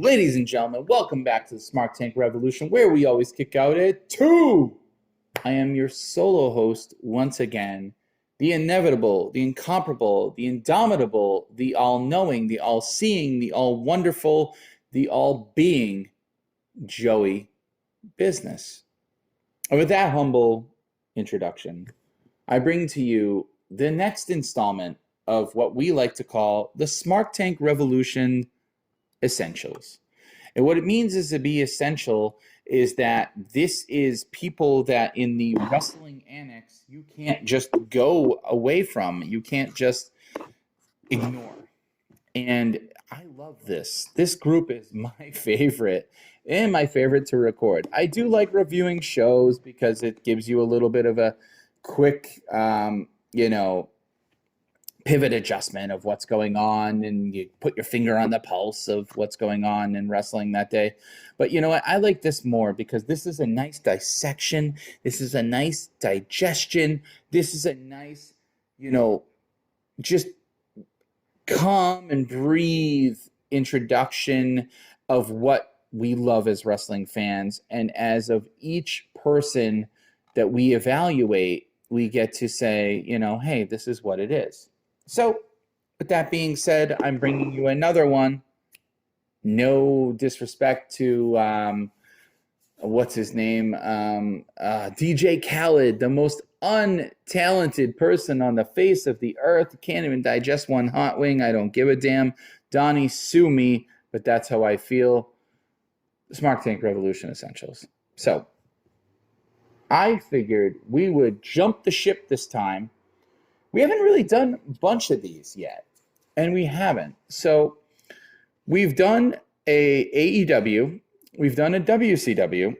Ladies and gentlemen, welcome back to the Smart Tank Revolution, where we always kick out at 2. I am your solo host once again, the inevitable, the incomparable, the indomitable, the all-knowing, the all-seeing, the all-wonderful, the all-being, Joey Business. And with that humble introduction, I bring to you the next installment of what we like to call the Smart Tank Revolution Essentials. And what it means is to be essential is that this is people that in the wrestling annex you can't just go away from, you can't just ignore. And I love this. This group is my favorite and my favorite to record. I do like reviewing shows because it gives you a little bit of a quick, pivot adjustment of what's going on, and you put your finger on the pulse of what's going on in wrestling that day. But you know what? I like this more because this is a nice dissection. This is a nice digestion. This is a nice, just calm and breathe introduction of what we love as wrestling fans. And as of each person that we evaluate, we get to say, hey, this is what it is. So, with that being said, I'm bringing you another one. No disrespect to, what's his name? DJ Khaled, the most untalented person on the face of the earth. Can't even digest one hot wing. I don't give a damn. Donnie, sue me, but that's how I feel. Smart Tank Revolution Essentials. So, I figured we would jump the ship this time. We haven't really done a bunch of these yet, and we haven't. So we've done a AEW, we've done a WCW,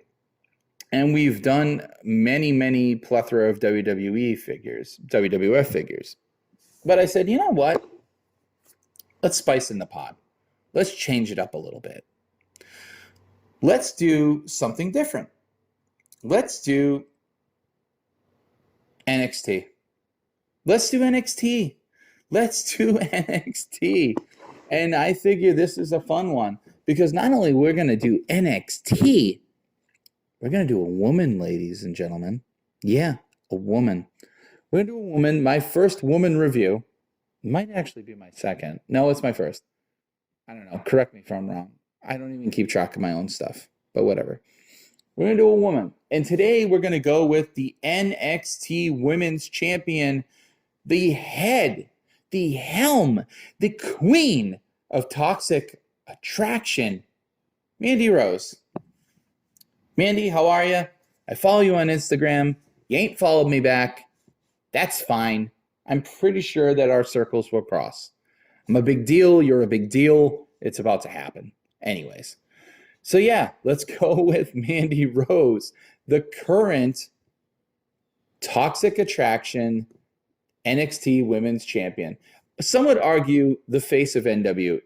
and we've done many, many plethora of WWE figures, WWF figures. But I said, you know what? Let's spice in the pot. Let's change it up a little bit. Let's do something different. Let's do NXT. Let's do NXT. Let's do NXT. And I figure this is a fun one because not only we're going to do NXT, we're going to do a woman, ladies and gentlemen. Yeah, a woman. We're going to do a woman. My first woman review. Might actually be my second. No, it's my first. I don't know. Correct me if I'm wrong. I don't even keep track of my own stuff, but whatever. We're going to do a woman. And today we're going to go with the NXT Women's Champion, the head, the helm, the queen of toxic attraction, Mandy Rose. Mandy, how are you? I follow you on Instagram. You ain't followed me back. That's fine. I'm pretty sure that our circles will cross. I'm a big deal. You're a big deal. It's about to happen. Anyways. So yeah, let's go with Mandy Rose, the current toxic attraction NXT Women's Champion. Some would argue the face of NXT.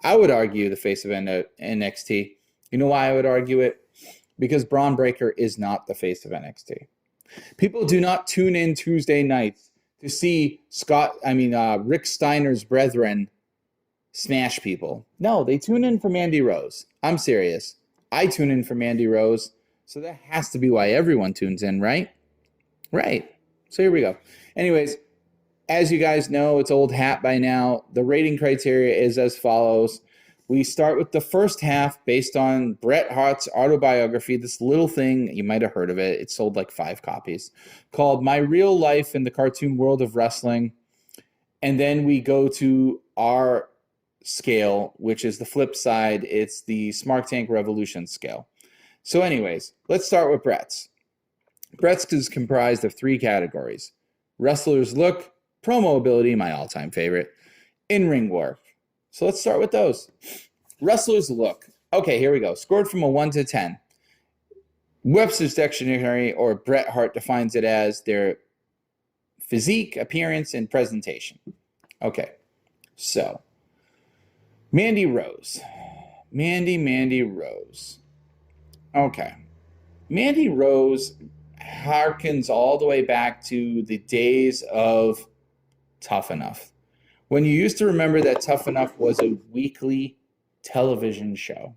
I would argue the face of NXT. You know why I would argue it? Because Braun Breaker is not the face of NXT. People do not tune in Tuesday nights to see Rick Steiner's brethren smash people. No, they tune in for Mandy Rose. I'm serious. I tune in for Mandy Rose, so that has to be why everyone tunes in, right? Right. So here we go. Anyways, as you guys know, it's old hat by now. The rating criteria is as follows. We start with the first half based on Bret Hart's Autobiography, this little thing, you might have heard of it. It sold like 5 copies, called My Real Life in the Cartoon World of Wrestling. And then we go to our scale, which is the flip side. It's the Smart Tank Revolution scale. So anyways, let's start with Bret's. Bret's is comprised of 3 categories: wrestler's look, promo ability, my all-time favorite, in-ring work. So let's start with those. Wrestler's look. Okay, here we go. Scored from a 1 to 10. Webster's Dictionary, or Bret Hart, defines it as their physique, appearance, and presentation. Okay, so Mandy Rose. Mandy Rose. Okay. Mandy Rose harkens all the way back to the days of Tough Enough. When you used to remember that Tough Enough was a weekly television show.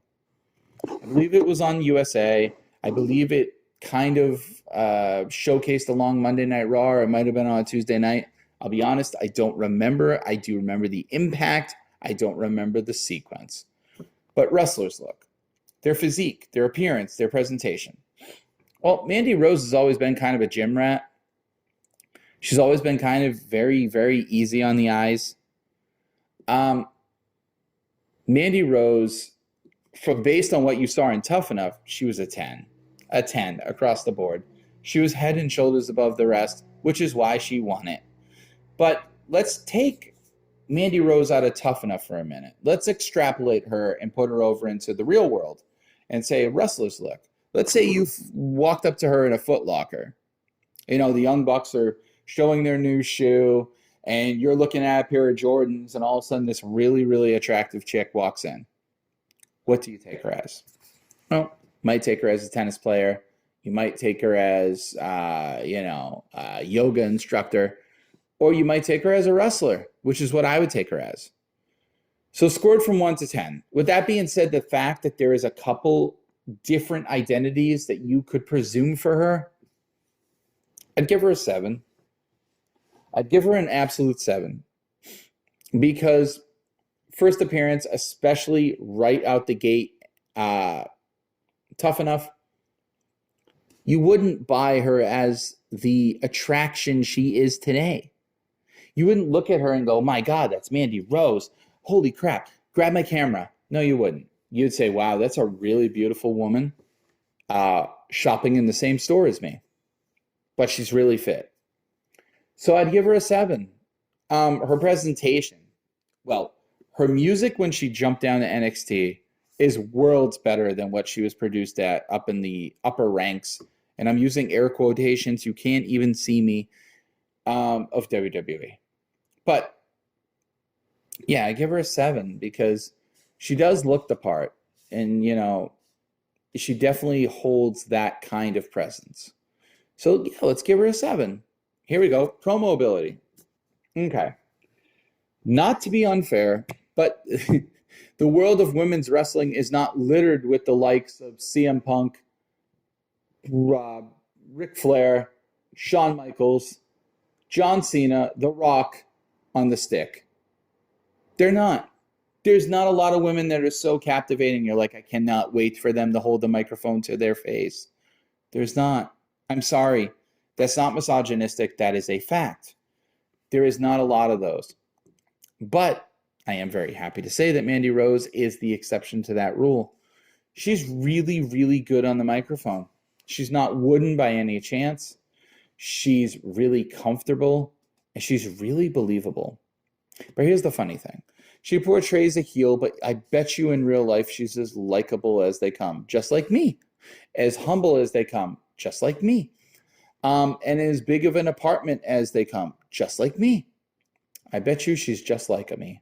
I believe it was on USA. I believe it kind of showcased along Monday Night Raw, or it might have been on a Tuesday night. I'll be honest, I don't remember. I do remember the impact. I don't remember the sequence. But wrestlers look, their physique, their appearance, their presentation. Well, Mandy Rose has always been kind of a gym rat. She's always been kind of very, very easy on the eyes. Mandy Rose, based on what you saw in Tough Enough, she was a 10 across the board. She was head and shoulders above the rest, which is why she won it. But let's take Mandy Rose out of Tough Enough for a minute. Let's extrapolate her and put her over into the real world and say, wrestlers look. Let's say you walked up to her in a Foot Locker. You know, the Young Bucks are showing their new shoe, and you're looking at a pair of Jordans, and all of a sudden this really, really attractive chick walks in. What do you take her as? Well, might take her as a tennis player. You might take her as, a yoga instructor. Or you might take her as a wrestler, which is what I would take her as. So scored from 1 to 10. With that being said, the fact that there is a couple different identities that you could presume for her, I'd give her a 7. I'd give her an absolute 7. Because first appearance, especially right out the gate, Tough Enough, you wouldn't buy her as the attraction she is today. You wouldn't look at her and go, my God, that's Mandy Rose. Holy crap, grab my camera. No, you wouldn't. You'd say, wow, that's a really beautiful woman shopping in the same store as me. But she's really fit. So I'd give her a 7. Her presentation, well, her music when she jumped down to NXT is worlds better than what she was produced at up in the upper ranks. And I'm using air quotations. You can't even see me, of WWE. But yeah, I give her a 7 because she does look the part. And, you know, she definitely holds that kind of presence. So yeah, let's give her a 7. Here we go. Promo ability. Okay. Not to be unfair, but the world of women's wrestling is not littered with the likes of CM Punk, Ric Flair, Shawn Michaels, John Cena, The Rock on the stick. They're not. There's not a lot of women that are so captivating. You're like, I cannot wait for them to hold the microphone to their face. There's not. I'm sorry. That's not misogynistic. That is a fact. There is not a lot of those. But I am very happy to say that Mandy Rose is the exception to that rule. She's really, really good on the microphone. She's not wooden by any chance. She's really comfortable, and she's really believable. But here's the funny thing. She portrays a heel, but I bet you in real life she's as likable as they come, just like me. As humble as they come, just like me. And as big of an apartment as they come, just like me. I bet you she's just like me.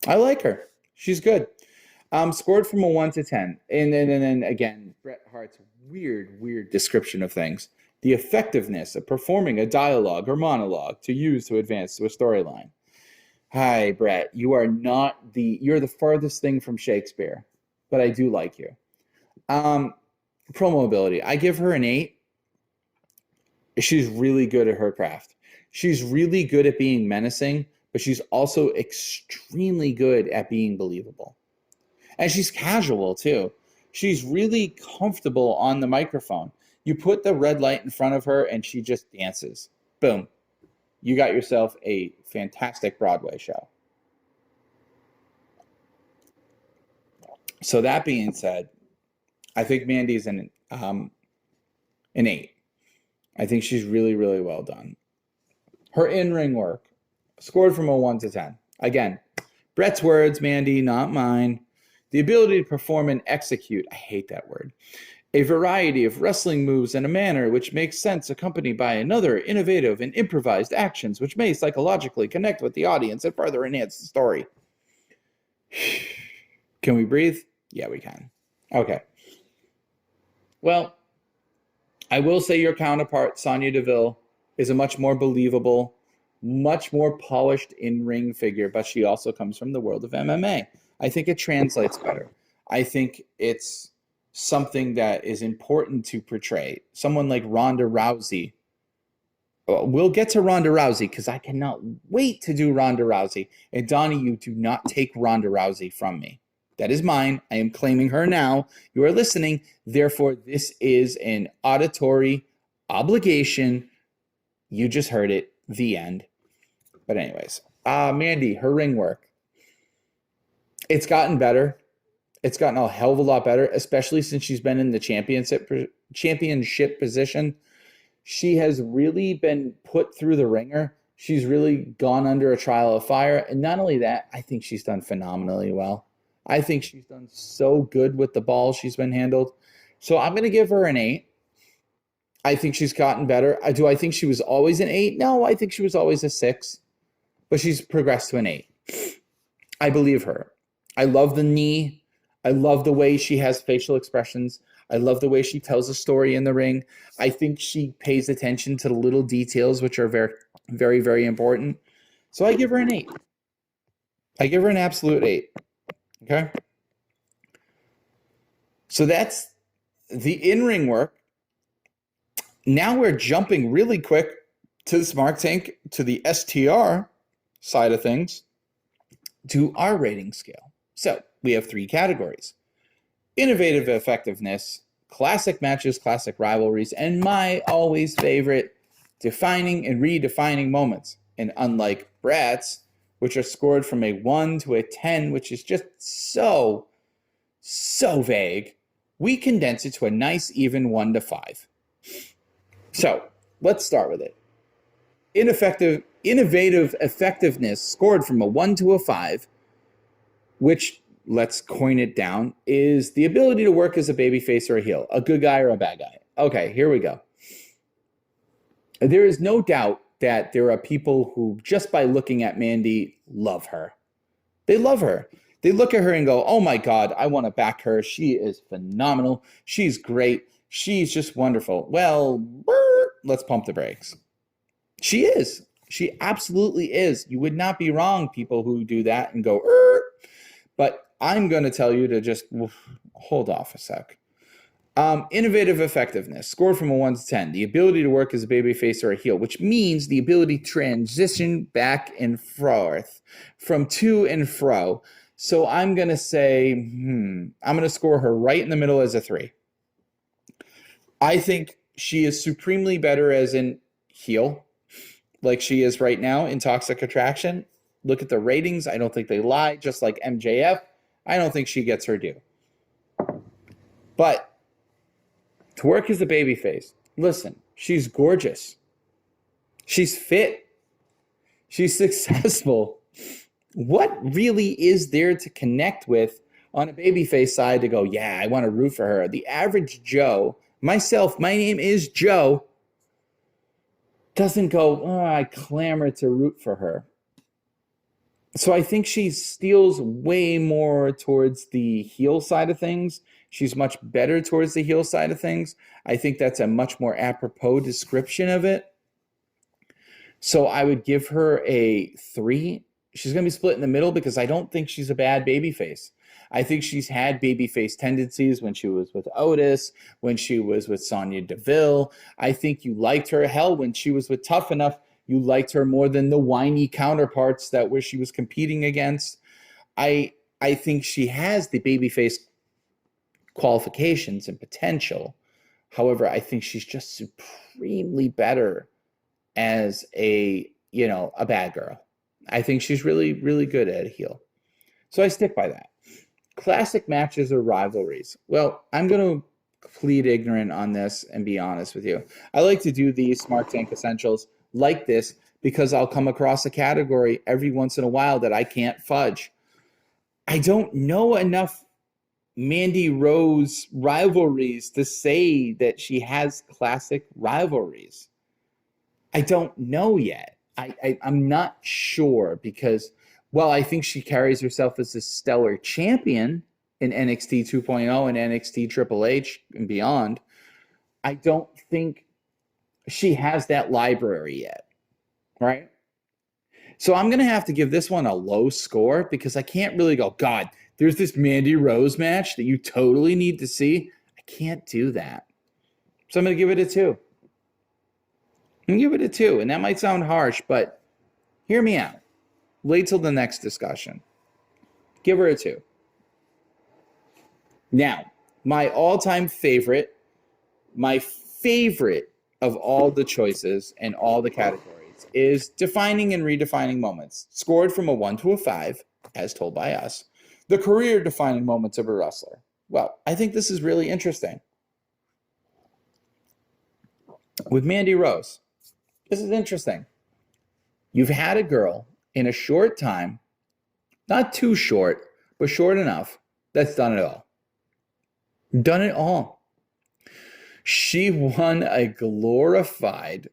I like her. She's good. Scored from a 1 to 10. And then again, Bret Hart's weird description of things. The effectiveness of performing a dialogue or monologue to use to advance to a storyline. Hi, Bret. You're the farthest thing from Shakespeare, but I do like you. Promo ability. I give her an 8. She's really good at her craft. She's really good at being menacing, but she's also extremely good at being believable. And she's casual too. She's really comfortable on the microphone. You put the red light in front of her and she just dances. Boom. You got yourself a fantastic Broadway show. So that being said, I think Mandy's an 8. I think she's really, really well done. Her in-ring work, scored from a 1 to 10. Again, Bret's words, Mandy, not mine. The ability to perform and execute, I hate that word, a variety of wrestling moves in a manner which makes sense, accompanied by another innovative and improvised actions which may psychologically connect with the audience and further enhance the story. Can we breathe? Yeah, we can. Okay. Well, I will say your counterpart, Sonya Deville, is a much more believable, much more polished in-ring figure, but she also comes from the world of MMA. I think it translates better. I think it's something that is important to portray. Someone like Ronda Rousey. We'll get to Ronda Rousey because I cannot wait to do Ronda Rousey. And Donnie, you do not take Ronda Rousey from me. That is mine. I am claiming her now. You are listening. Therefore, this is an auditory obligation. You just heard it. The end. But anyways, Mandy, her ring work. It's gotten better. It's gotten a hell of a lot better, especially since she's been in the championship position. She has really been put through the ringer. She's really gone under a trial of fire. And not only that, I think she's done phenomenally well. I think she's done so good with the ball she's been handled. So I'm going to give her an 8. I think she's gotten better. Do I think she was always an 8? No, I think she was always a 6. But she's progressed to an 8. I believe her. I love the knee. I love the way she has facial expressions. I love the way she tells a story in the ring. I think she pays attention to the little details, which are very, very, very important. So I give her an 8. I give her an absolute 8. Okay? So that's the in-ring work. Now we're jumping really quick to the Smart Tank, to the STR side of things, to our rating scale. So we have 3 categories: innovative effectiveness, classic matches, classic rivalries, and my always favorite, defining and redefining moments. And unlike Bret's, which are scored from a 1 to a 10, which is just so vague, we condense it to a nice even 1 to 5. So let's start with it. Innovative effectiveness scored from a 1 to a 5, which, let's coin it down, is the ability to work as a babyface or a heel, a good guy or a bad guy. Okay, here we go. There is no doubt that there are people who, just by looking at Mandy, love her. They love her. They look at her and go, oh my God, I want to back her. She is phenomenal. She's great. She's just wonderful. Well, let's pump the brakes. She is. She absolutely is. You would not be wrong, people who do that and go, but I'm going to tell you to just hold off a sec. Innovative effectiveness, scored from a 1 to 10. The ability to work as a babyface or a heel, which means the ability to transition back and forth from to and fro. So I'm going to say, I'm going to score her right in the middle as a 3. I think she is supremely better as an heel, like she is right now in Toxic Attraction. Look at the ratings. I don't think they lie. Just like MJF, I don't think she gets her due. But to work as a babyface, listen, she's gorgeous. She's fit. She's successful. What really is there to connect with on a babyface side to go, yeah, I want to root for her? The average Joe, myself, my name is Joe, doesn't go, oh, I clamor to root for her. So I think she steals way more towards the heel side of things. She's much better towards the heel side of things. I think that's a much more apropos description of it. So I would give her a 3. She's going to be split in the middle because I don't think she's a bad babyface. I think she's had babyface tendencies when she was with Otis, when she was with Sonya Deville. I think you liked her. Hell, when she was with Tough Enough, you liked her more than the whiny counterparts that where she was competing against. I think she has the babyface qualifications and potential. However, I think she's just supremely better as a bad girl. I think she's really, really good at a heel. So I stick by that. Classic matches or rivalries. Well, I'm going to plead ignorant on this and be honest with you. I like to do these Smart Tank Essentials like this because I'll come across a category every once in a while that I can't fudge. I don't know enough Mandy Rose rivalries to say that she has classic rivalries. I don't know yet. I'm not sure because, while I think she carries herself as a stellar champion in NXT 2.0 and NXT Triple H and beyond, I don't think she has that library yet, right? So I'm going to have to give this one a low score because I can't really go, God, there's this Mandy Rose match that you totally need to see. I can't do that. So I'm going to give it a 2. I'm going to give it a 2. And that might sound harsh, but hear me out. Wait till the next discussion. Give her a 2. Now, my all-time favorite, of all the choices and all the categories is defining and redefining moments, scored from a 1 to a 5, as told by us. The career-defining moments of a wrestler. Well, I think this is really interesting. With Mandy Rose, this is interesting. You've had a girl in a short time, not too short, but short enough, that's done it all. Done it all. She won a glorified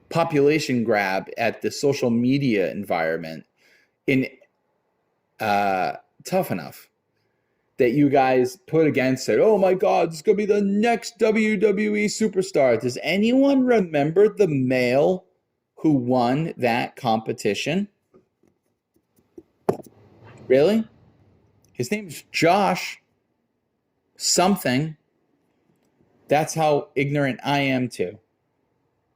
population grab at the social media environment in Tough Enough that you guys put against it. Oh my God, this is going to be the next WWE superstar. Does anyone remember the male who won that competition? Really? His name's Josh something. That's how ignorant I am too.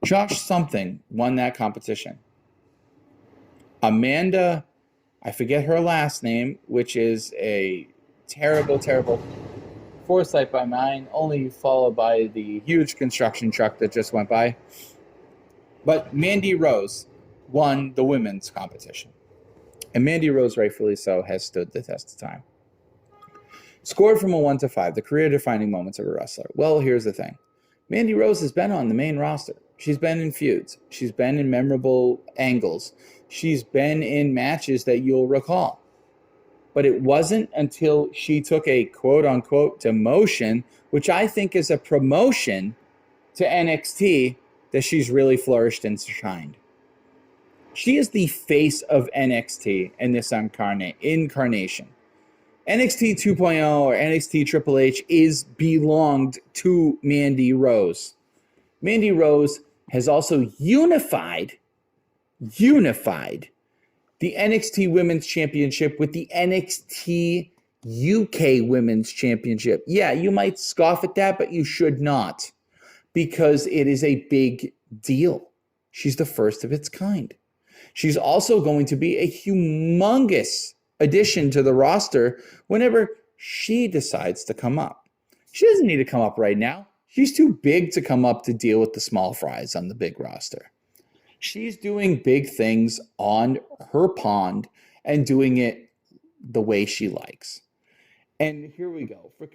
Josh something won that competition. Amanda, I forget her last name, which is a terrible, terrible foresight by mine, only followed by the huge construction truck that just went by. But Mandy Rose won the women's competition. And Mandy Rose, rightfully so, has stood the test of time. Scored from a 1 to 5, the career-defining moments of a wrestler. Well, here's the thing. Mandy Rose has been on the main roster. She's been in feuds. She's been in memorable angles. She's been in matches that you'll recall. But it wasn't until she took a quote-unquote demotion, which I think is a promotion to NXT, that she's really flourished and shined. She is the face of NXT in this incarnation. NXT 2.0 or NXT Triple H belonged to Mandy Rose. Mandy Rose has also unified the NXT Women's Championship with the NXT UK Women's Championship. Yeah, you might scoff at that, but you should not, because it is a big deal. She's the first of its kind. She's also going to be a humongous addition to the roster whenever she decides to come up. She doesn't need to come up right now. She's too big to come up to deal with the small fries on the big roster. She's doing big things on her pond and doing it the way she likes. And here we go. For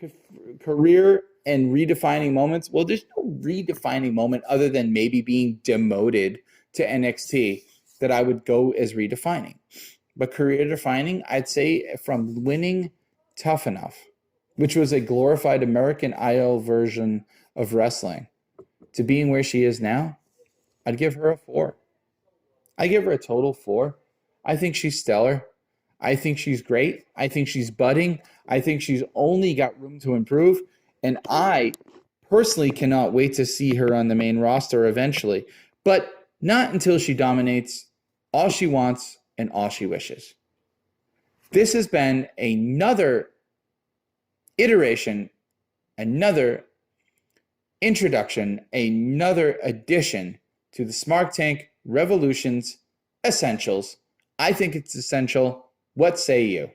career and redefining moments, well, there's no redefining moment other than maybe being demoted to NXT that I would go as redefining. But career defining, I'd say from winning Tough Enough, which was a glorified American Idol version of wrestling, to being where she is now, I'd give her a 4. I give her a total 4. I think she's stellar. I think she's great. I think she's budding. I think she's only got room to improve. And I personally cannot wait to see her on the main roster eventually, but not until she dominates all she wants and all she wishes. This has been another iteration, another introduction, another addition to the Smart Tank Revolutions Essentials. I think it's essential. What say you?